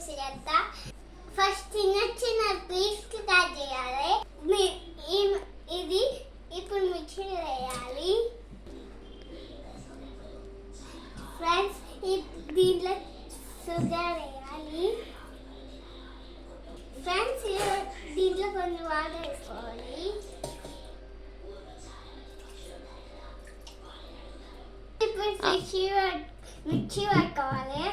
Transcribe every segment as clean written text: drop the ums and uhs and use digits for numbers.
Juice చేస్తా. First చిన్న piece cut చేయాలి. ఇది ఇప్పుడు మిక్సీ వేయాలి ఫ్రెండ్స్. దీంట్లో షుగర్ వేయాలి ఫ్రెండ్స్. దీంట్లో కొన్ని వాటర్ వేసుకోవాలి. ఇప్పుడు మిక్సీ పట్టుకోవాలి.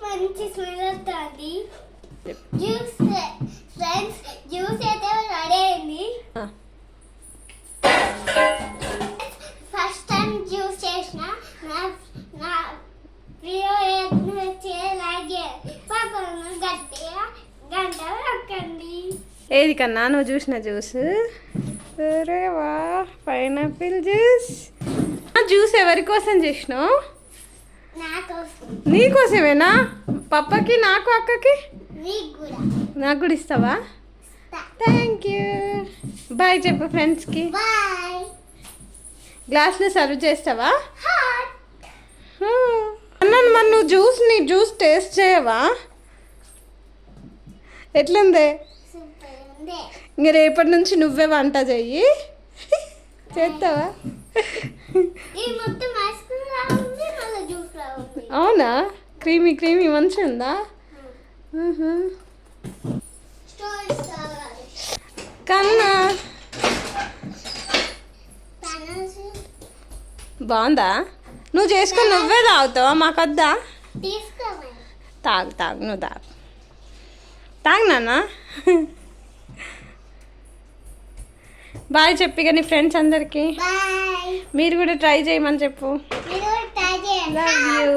మంచి స్మెల్ వస్తుంది. జ్యూస్ ఫ్రెండ్స్, జ్యూస్ అయితే రెడీ అయింది. ఫస్ట్ టైం జ్యూస్ చేసిన నా ప్రియ గట్టిగా గంట రక్కండి. ఏది కన్నా నువ్వు చూసిన జ్యూస్? అరే వా, పైనాపిల్ జ్యూస్. జ్యూస్ ఎవరి కోసం చేసినావు? నీకోసమేనా? పప్పకి, నాకు, అక్కకి, నాకు కూడా ఇస్తావా? Thank you. బాయ్ చెప్పు ఫ్రెండ్స్కి. గ్లాస్లో సర్వ్ చేస్తావా? అన్నాను మరి నువ్వు నీ జ్యూస్ టేస్ట్ చేయవా? ఎట్లుంది? ఇంక రేపటి నుంచి నువ్వే వంట చెయ్యి. చేస్తావా? అవునా? క్రీమీ క్రీమీ మంచిగా ఉందా? కన్నా బాగుందా? నువ్వు చేసుకొని నువ్వే తాగుతావా? మాకొద్దా? తాగు నువ్వు తాగు నాన్న. బాయ్ చెప్పి కానీ ఫ్రెండ్స్ అందరికి. మీరు కూడా ట్రై చేయమని చెప్పు. Love you.